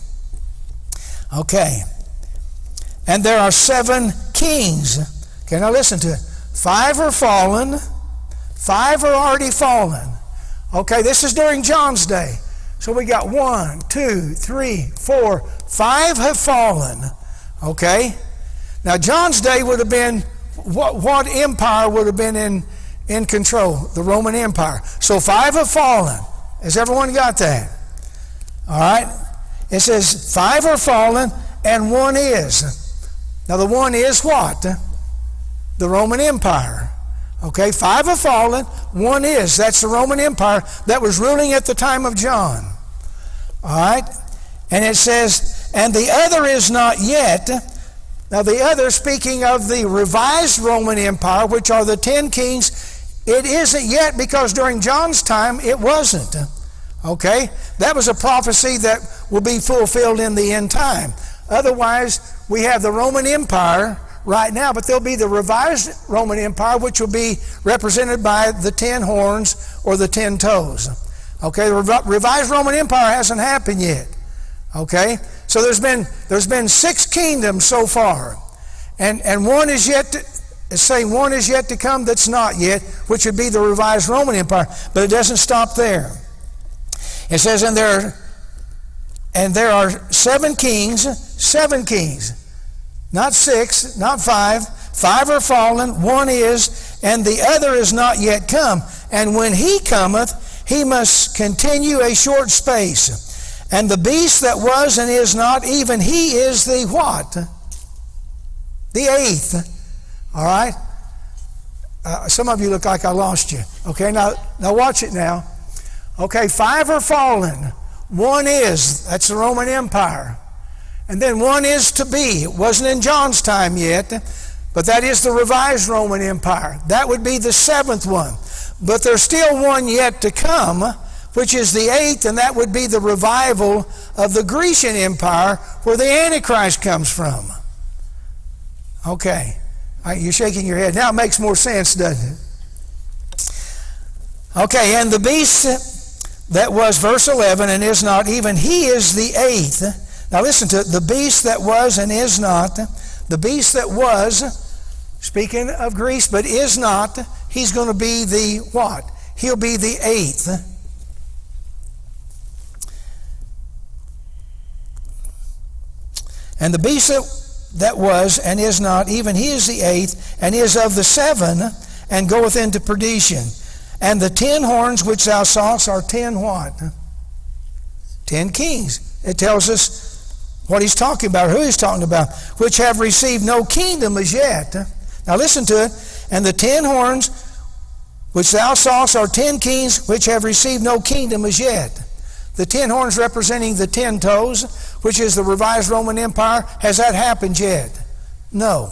Okay. And there are 7 kings. Okay, now listen to it. 5 are fallen. 5 are already fallen. Okay, this is during John's day. So we got 1, 2, 3, 4, 5 have fallen. Okay? Now John's day would have been, what empire would have been in control? The Roman Empire. So 5 have fallen. Has everyone got that? All right? It says 5 are fallen and 1 is. Now the 1 is what? The Roman Empire. Okay, 5 have fallen, 1 is. That's the Roman Empire that was ruling at the time of John. All right? And it says, and the other is not yet. Now the other, speaking of the revised Roman Empire, which are the 10 kings, it isn't yet, because during John's time it wasn't. Okay? That was a prophecy that will be fulfilled in the end time. Otherwise, we have the Roman Empire right now, but there'll be the revised Roman Empire, which will be represented by the 10 horns or the 10 toes. Okay, the revised Roman Empire hasn't happened yet. Okay, so there's been 6 kingdoms so far, and one is yet to, it's saying one is yet to come that's not yet, which would be the revised Roman Empire. But it doesn't stop there. It says, and there are 7 kings, not 6, not 5. 5 are fallen, 1 is, and the other is not yet come. And when he cometh, he must continue a short space. And the beast that was and is not, even he is the what? The 8th. All right? Some of you look like I lost you. Okay, now watch it now. Okay, 5 are fallen. 1 is. That's the Roman Empire. And then 1 is to be. It wasn't in John's time yet, but that is the revised Roman Empire. That would be the 7th one. But there's still 1 yet to come, which is the 8th, and that would be the revival of the Grecian Empire, where the Antichrist comes from. Okay. All right, you're shaking your head. Now it makes more sense, doesn't it? Okay, and the beast that was, verse 11, and is not, even he is the 8th. Now listen to it. The beast that was and is not, the beast that was, speaking of Greece, but is not, he's going to be the what? He'll be the 8th. And the beast that was and is not, even he is the 8th, and is of the 7, and goeth into perdition. And the 10 horns which thou sawest are 10 what? 10 kings. It tells us what he's talking about, who he's talking about, which have received no kingdom as yet. Now listen to it. And the 10 horns which thou sawest are 10 kings which have received no kingdom as yet. The 10 horns representing the 10 toes, which is the revised Roman Empire. Has that happened yet? No.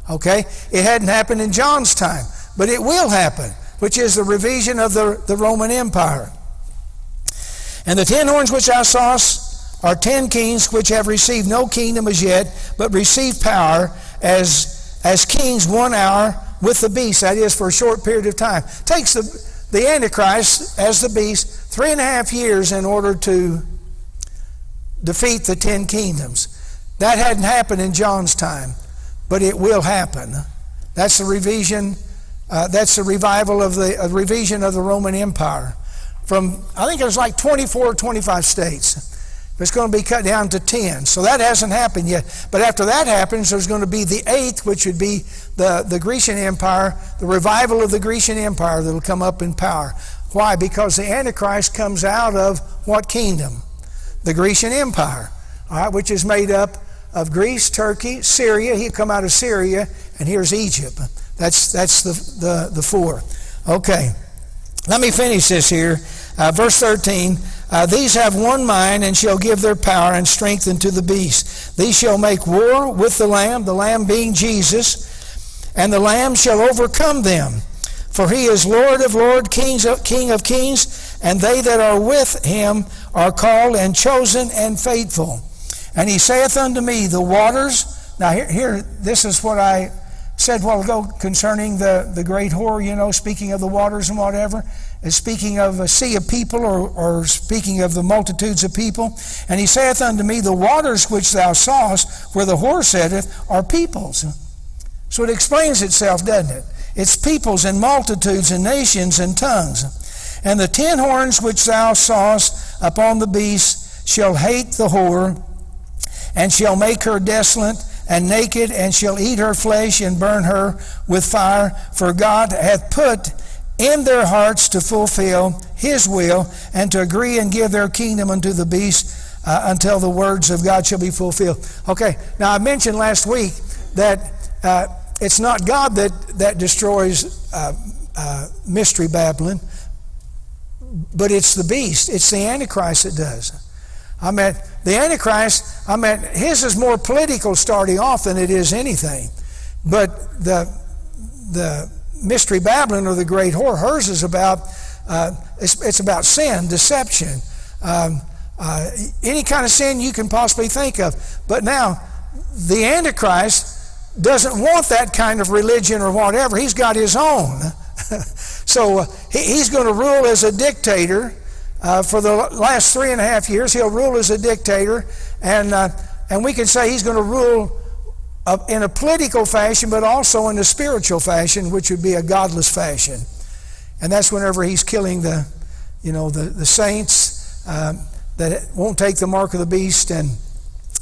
Okay? It hadn't happened in John's time, but it will happen, which is the revision of the Roman Empire. And the 10 horns which thou sawest are 10 kings which have received no kingdom as yet, but receive power as kings 1 hour with the beast. That is, for a short period of time. Takes the Antichrist as the beast 3.5 years in order to defeat the 10 kingdoms. That hadn't happened in John's time, but it will happen. That's the revision. That's the revival of the revision of the Roman Empire. From, I think it was like 24 or 25 states. It's going to be cut down to 10. So that hasn't happened yet. But after that happens, there's going to be the 8th, which would be the Grecian Empire, the revival of the Grecian Empire that will come up in power. Why? Because the Antichrist comes out of what kingdom? The Grecian Empire, all right, which is made up of Greece, Turkey, Syria. He'll come out of Syria, and here's Egypt. That's the four. Okay, let me finish this here. Verse 13, these have one mind and shall give their power and strength unto the beast. These shall make war with the Lamb being Jesus, and the Lamb shall overcome them. For he is Lord of lords, King of kings, and they that are with him are called and chosen and faithful. And he saith unto me, the waters, now here this is what I said a while ago concerning the great whore, speaking of the waters and whatever, is speaking of a sea of people or speaking of the multitudes of people. And he saith unto me, the waters which thou sawest, where the whore sitteth, are peoples. So it explains itself, doesn't it? It's peoples and multitudes and nations and tongues. And the 10 horns which thou sawest upon the beast shall hate the whore, and shall make her desolate and naked, and shall eat her flesh and burn her with fire. For God hath put in their hearts to fulfill his will, and to agree and give their kingdom unto the beast until the words of God shall be fulfilled. Okay, now I mentioned last week that it's not God that destroys Mystery Babylon, but it's the beast. It's the Antichrist that does. The Antichrist, his is more political starting off than it is anything. But the Mystery Babylon, or the great whore, hers is about, it's about sin, deception, any kind of sin you can possibly think of. But now, the Antichrist doesn't want that kind of religion or whatever. He's got his own. So he's going to rule as a dictator. For the last 3.5 years, he'll rule as a dictator, and we could say he's going to rule in a political fashion, but also in a spiritual fashion, which would be a godless fashion. And that's whenever he's killing the saints that won't take the mark of the beast, and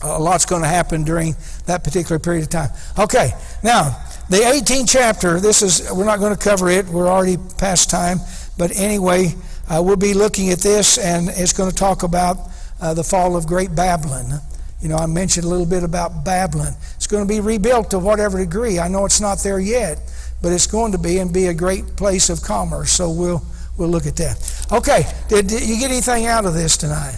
a lot's going to happen during that particular period of time. Okay, now the 18th chapter. We're not going to cover it. We're already past time, but anyway. We'll be looking at this, and it's going to talk about the fall of Great Babylon. I mentioned a little bit about Babylon. It's going to be rebuilt to whatever degree. I know it's not there yet, but it's going to be, and be a great place of commerce. So we'll look at that. Okay, did you get anything out of this tonight?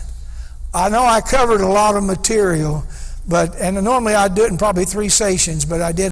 I know I covered a lot of material, and normally I'd do it in probably 3 sessions, but I did